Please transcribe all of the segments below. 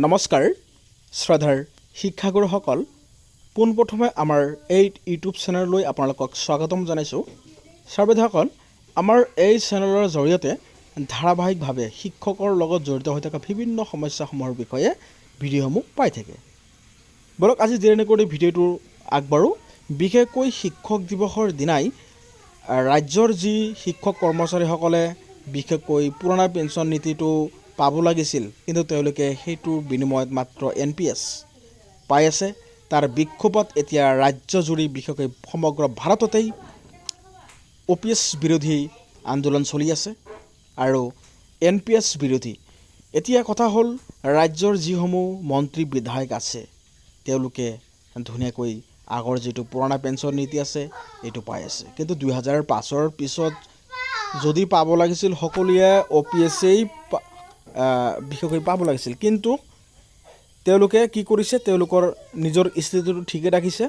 নমস্কাৰ শ্ৰদ্ধাৰ শিক্ষাগুৰুসকল পোনপ্ৰথমে আমাৰ এই ইউটিউব চেনেললৈ আপোনালোকক স্বাগতম জনাইছোঁ। ছাত্ৰসকল আমাৰ এই চেনেলৰ জৰিয়তে ধাৰাবাহিকভাৱে শিক্ষকৰ লগত জড়িত হৈ থকা বিভিন্ন সমস্যাসমূহৰ বিষয়ে ভিডিঅ'সমূহ পাই থাকে। বলক আজি দেৰি নকৰি ভিডিঅ'টো আগবাঢ়ো। বিশেষকৈ শিক্ষক দিৱসৰ দিনাই ৰাজ্যৰ যি শিক্ষক কৰ্মচাৰীসকলে বিশেষকৈ পুৰণা পেঞ্চন নীতিটো পাব লাগিছিল, কিন্তু তেওঁলোকে সেইটোৰ বিনিময়ত মাত্ৰ NPS পাই আছে। তাৰ বিক্ষোভত এতিয়া ৰাজ্যজুৰি বিশেষকৈ সমগ্ৰ ভাৰততেই OPS বিৰোধী আন্দোলন চলি আছে আৰু NPS বিৰোধী। এতিয়া কথা হ'ল ৰাজ্যৰ যিসমূহ মন্ত্ৰী বিধায়ক আছে তেওঁলোকে ধুনীয়াকৈ আগৰ যিটো পুৰণা পেঞ্চন নীতি আছে এইটো পাই আছে, কিন্তু 2005-ৰ পিছত যদি পাব লাগিছিল সকলোৱে OPSই বিশেষকৈ পাব লাগিছিল, কিন্তু তেওঁলোকে কি কৰিছে, তেওঁলোকৰ নিজৰ স্থিতিটো ঠিকে ৰাখিছে।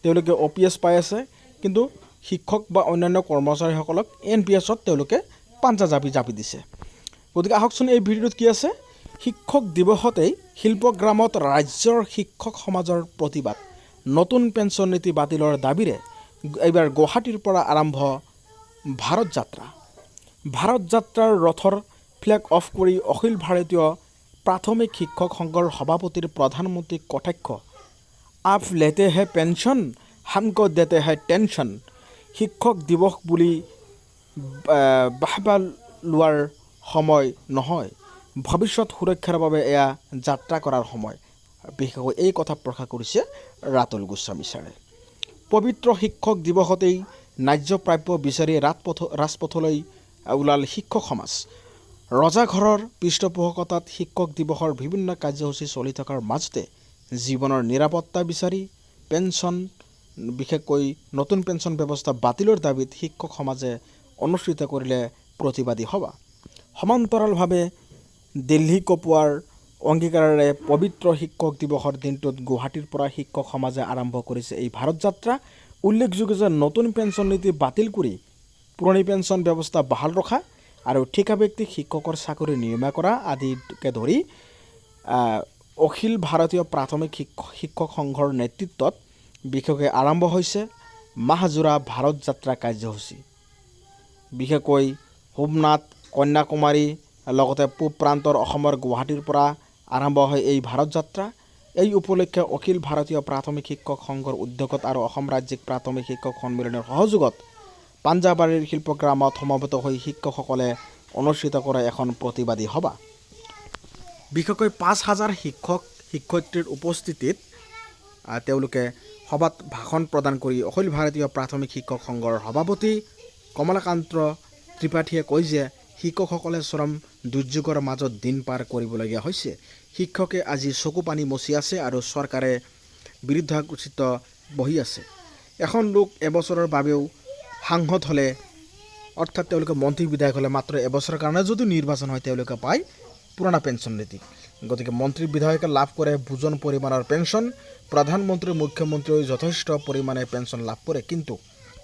তেওঁলোকে OPS পাই আছে, কিন্তু শিক্ষক বা অন্যান্য কৰ্মচাৰীসকলক NPSত তেওঁলোকে পাঞ্জা জাপি দিছে। গতিকে আহকচোন এই ভিডিঅ'ত কি আছে। শিক্ষক দিৱসতেই শিল্পগ্ৰামত ৰাজ্যৰ শিক্ষক সমাজৰ প্ৰতিবাদ, নতুন পেঞ্চন নীতি বাতিলৰ দাবীৰে এইবাৰ গুৱাহাটীৰ পৰা আৰম্ভ ভাৰত যাত্ৰা। ভাৰত যাত্ৰাৰ ৰথৰ ফ্লেগ অফ কৰি অখিল ভাৰতীয় প্ৰাথমিক শিক্ষক সংঘৰ সভাপতিৰ প্ৰধানমন্ত্ৰীক কটাক্ষ, আপ লেতে হে পেঞ্চন হামকো দেতে হে টেনশ্যন। শিক্ষক দিৱস বুলি বাহবা লোৱাৰ সময় নহয়, ভৱিষ্যত সুৰক্ষাৰ বাবে এয়া যাত্ৰা কৰাৰ সময়। বিশেষকৈ এই কথা প্ৰকাশ কৰিছে ৰাতুল গোস্বামী ছাৰে। পবিত্ৰ শিক্ষক দিৱসতেই ন্যায্য প্ৰাপ্য বিচাৰি ৰাজপথলৈ ওলাল শিক্ষক সমাজ। ৰজাঘৰৰ পৃষ্ঠপোষকতাত শিক্ষক দিৱসৰ বিভিন্ন কাৰ্যসূচী চলি থকাৰ মাজতে জীৱনৰ নিৰাপত্তা বিচাৰি পেঞ্চন, বিশেষকৈ নতুন পেঞ্চন ব্যৱস্থা বাতিলৰ দাবীত শিক্ষক সমাজে অনুষ্ঠিত কৰিলে প্ৰতিবাদী সভা। সমান্তৰালভাৱে দিল্লী কপোৱাৰ অংগীকাৰেৰে পবিত্ৰ শিক্ষক দিৱসৰ দিনটোত গুৱাহাটীৰ পৰা শিক্ষক সমাজে আৰম্ভ কৰিছে এই ভাৰত যাত্ৰা। উল্লেখযোগ্য যে নতুন পেঞ্চন নীতি বাতিল কৰি পুৰণি পেঞ্চন ব্যৱস্থা বাহাল ৰখা আৰু ঠিকাভিত্তিক শিক্ষকৰ চাকৰি নিৰ্মাণ কৰা আদিকে ধৰি অখিল ভাৰতীয় প্ৰাথমিক শিক্ষক সংঘৰ নেতৃত্বত বিশেষকৈ আৰম্ভ হৈছে মাহজোৰা ভাৰত যাত্ৰা কাৰ্যসূচী। বিশেষকৈ সোমনাথ, কন্যাকুমাৰী লগতে পূব প্ৰান্তৰ অসমৰ গুৱাহাটীৰ পৰা আৰম্ভ হয় এই ভাৰত যাত্ৰা। এই উপলক্ষে অখিল ভাৰতীয় প্ৰাথমিক শিক্ষক সংঘৰ উদ্যোগত আৰু অসম ৰাজ্যিক প্ৰাথমিক শিক্ষক সন্মিলনৰ সহযোগত পাঞ্জাবাৰীৰ শিল্পগ্ৰামত সমবেত হৈ শিক্ষকসকলে অনুষ্ঠিত কৰে এখন প্ৰতিবাদী সভা। বিশেষকৈ 5,000 শিক্ষক শিক্ষয়িত্ৰীৰ উপস্থিতিত তেওঁলোকে সভাত ভাষণ প্ৰদান কৰি অখিল ভাৰতীয় প্ৰাথমিক শিক্ষক সংঘৰ সভাপতি কমলাকান্ত ত্ৰিপাঠীয়ে কয় যে শিক্ষকসকলে চৰম দুৰ্যোগৰ মাজত দিন পাৰ কৰিবলগীয়া হৈছে। শিক্ষকে আজি চকু পানী মচি আছে আৰু চৰকাৰে বিৰুদ্ধাচৰিত বহি আছে। এখন লোক এবছৰৰ বাবেও সাংসদ হ'লে, অৰ্থাৎ তেওঁলোকে মন্ত্ৰী বিধায়ক হ'লে মাত্ৰ এবছৰৰ কাৰণে যদিও নিৰ্বাচন হয় তেওঁলোকে পায় পুৰণা পেঞ্চন নীতি। গতিকে মন্ত্ৰী বিধায়কে লাভ কৰে বুজন পৰিমাণৰ পেঞ্চন, প্ৰধানমন্ত্ৰী মুখ্যমন্ত্ৰীয়েও যথেষ্ট পৰিমাণে পেঞ্চন লাভ কৰে, কিন্তু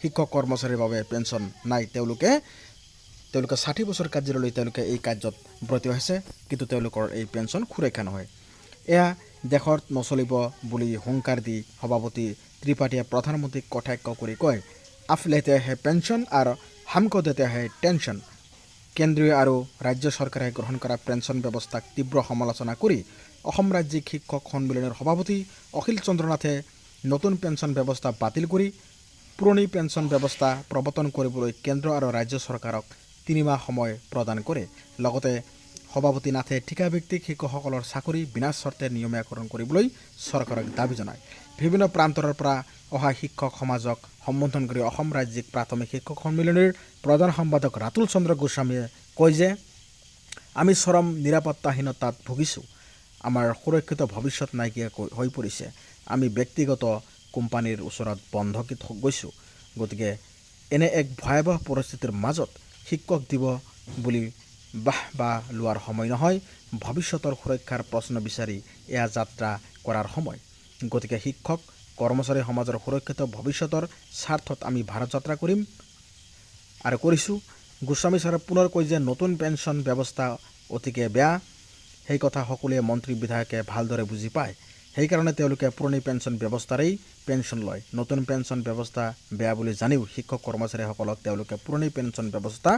শিক্ষক কৰ্মচাৰীৰ বাবে পেঞ্চন নাই। তেওঁলোকে 60 বছৰ কাৰ্যলৈ তেওঁলোকে এই কাৰ্যত ব্ৰতী হৈছে, কিন্তু তেওঁলোকৰ এই পেঞ্চন সুৰক্ষা নহয়। এয়া দেশত নচলিব বুলি হুংকাৰ দি সভাপতি ত্ৰিপাঠীয়ে প্ৰধানমন্ত্ৰীক কটাক্ষ কৰি কয়, আপ লেতে হে পেঞ্চন আৰু হামকো দেতে হে টেনশ্যন। কেন্দ্ৰীয় আৰু ৰাজ্য চৰকাৰে গ্ৰহণ কৰা পেঞ্চন ব্যৱস্থাক তীব্ৰ সমালোচনা কৰি অসম ৰাজ্যিক শিক্ষক সন্মিলনৰ সভাপতি অখিল চন্দ্ৰ নাথে নতুন পেঞ্চন ব্যৱস্থা বাতিল কৰি পুৰণি পেঞ্চন ব্যৱস্থা প্ৰৱৰ্তন কৰিবলৈ কেন্দ্ৰ আৰু ৰাজ্য চৰকাৰক 3 মাহ সময় প্ৰদান কৰে। লগতে সভাপতি নাথে ঠিকাভিত্তিক শিক্ষকসকলৰ চাকৰি বিনা চৰ্তে নিয়মীয়াকৰণ কৰিবলৈ চৰকাৰক দাবী জনায়। বিভিন্ন প্ৰান্তৰৰ পৰা অহা শিক্ষক সমাজক সম্বোধন কৰি অসম ৰাজ্যিক প্ৰাথমিক শিক্ষক সন্মিলনৰ প্ৰধান সম্পাদক ৰাতুল চন্দ্ৰ গোস্বামীয়ে কয় যে আমি চৰম নিৰাপত্তাহীনতাত ভুগিছোঁ। আমাৰ সুৰক্ষিত ভৱিষ্যত নাইকিয়া হৈ পৰিছে। আমি ব্যক্তিগত কোম্পানীৰ ওচৰত বন্ধকীত গৈছোঁ। গতিকে এনে এক ভয়াৱহ পৰিস্থিতিৰ মাজত শিক্ষক দিৱস বুলি বাহবা লোৱাৰ সময় নহয়, ভৱিষ্যতৰ সুৰক্ষাৰ প্ৰশ্ন বিচাৰি এয়া যাত্ৰা কৰাৰ সময়। গতিকে শিক্ষক কৰ্মচাৰী সমাজৰ সুৰক্ষিত ভৱিষ্যতৰ স্বাৰ্থত আমি ভাৰত যাত্ৰা কৰিম আৰু কৰিছোঁ। গোস্বামী ছাৰে পুনৰ কয় যে নতুন পেঞ্চন ব্যৱস্থা অতিকে বেয়া, সেই কথা সকলোৱে মন্ত্ৰী বিধায়কে ভালদৰে বুজি পায়। সেইকাৰণে তেওঁলোকে পুৰণি পেঞ্চন ব্যৱস্থাৰেই পেঞ্চন লয়। নতুন পেঞ্চন ব্যৱস্থা বেয়া বুলি জানিও শিক্ষক কৰ্মচাৰীসকলক তেওঁলোকে পুৰণি পেঞ্চন ব্যৱস্থা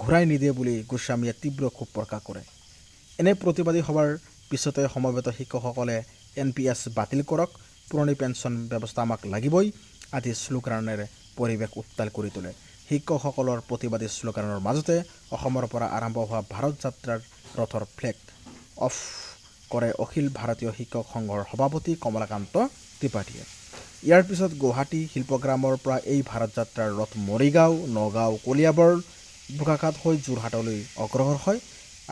ঘূৰাই নিদিয়ে বুলি গোস্বামীয়ে তীব্ৰ ক্ষোভ প্ৰকাশ কৰে। এনে প্ৰতিবাদী সভাৰ পিছতে সমবেত শিক্ষকসকলে NPS বাতিল কৰক, পুৰণি পেঞ্চন ব্যৱস্থা আমাক লাগিবই আদি শ্লোগানেৰে পৰিৱেশ উত্তাল কৰি তোলে। শিক্ষকসকলৰ প্ৰতিবাদী শ্লোগানৰ মাজতে অসমৰ পৰা আৰম্ভ হোৱা ভাৰত যাত্ৰাৰ ৰথৰ ফ্লেগ অফ কৰে অখিল ভাৰতীয় শিক্ষক সংঘৰ সভাপতি কমলাকান্ত ত্ৰিপাঠীয়ে। ইয়াৰ পিছত গুৱাহাটী শিল্পগ্ৰামৰ পৰা এই ভাৰত যাত্ৰাৰ ৰথ মৰিগাঁও, নগাঁও, কলিয়াবৰ, বোকাখাত হৈ যোৰহাটলৈ অগ্ৰসৰ হয়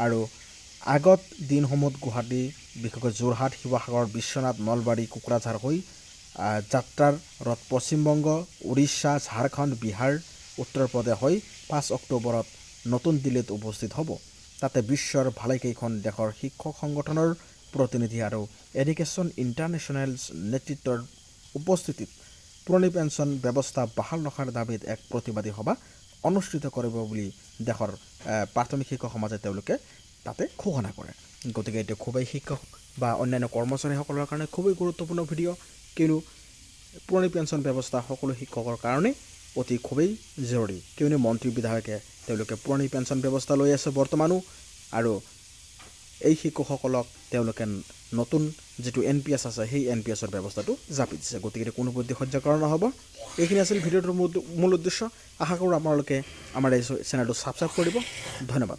আৰু আগত দিনসমূহত গুৱাহাটী, বিশেষকৈ যোৰহাট, শিৱসাগৰ, বিশ্বনাথ, নলবাৰী, কোকৰাঝাৰ হৈ যাত্ৰাৰ ৰথ পশ্চিমবংগ, উৰিষ্যা, ঝাৰখণ্ড, বিহাৰ, উত্তৰ প্ৰদেশ হৈ 5 অক্টোবৰত নতুন দিল্লীত উপস্থিত হ'ব। তাতে বিশ্বৰ ভালেকেইখন দেশৰ শিক্ষক সংগঠনৰ প্ৰতিনিধি আৰু এডুকেশ্যন ইণ্টাৰনেশ্যনেলছ নেতৃত্বৰ উপস্থিতিত পুৰণি পেঞ্চন ব্যৱস্থা বাহাল ৰখাৰ দাবীত এক প্ৰতিবাদী সভা অনুষ্ঠিত কৰিব বুলি দেশৰ প্ৰাথমিক শিক্ষক সমাজে তেওঁলোকে তাতে ঘোষণা কৰে। গতিকে এইটো খুবেই শিক্ষক বা অন্যান্য কৰ্মচাৰীসকলৰ কাৰণে খুবেই গুৰুত্বপূৰ্ণ ভিডিঅ', কিয়নো পুৰণি পেঞ্চন ব্যৱস্থা সকলো শিক্ষকৰ কাৰণে অতি খুবেই জৰুৰী। কিয়নো মন্ত্ৰী বিধায়কে তেওঁলোকে পুৰণি পেঞ্চন ব্যৱস্থা লৈ আছে বৰ্তমানো, আৰু এই শিক্ষকসকলক তেওঁলোকে নতুন যিটো NPS আছে সেই NPSৰ ব্যৱস্থাটো জাপি দিছে। গতিকে কোনো পধ্যে সহ্য কৰা নহ'ব। এইখিনি আছিল ভিডিঅ'টোৰ মূল উদ্দেশ্য। আশা কৰোঁ আপোনালোকে আমাৰ এই চেনেলটো ছাবস্ক্ৰাইব কৰিব। ধন্যবাদ।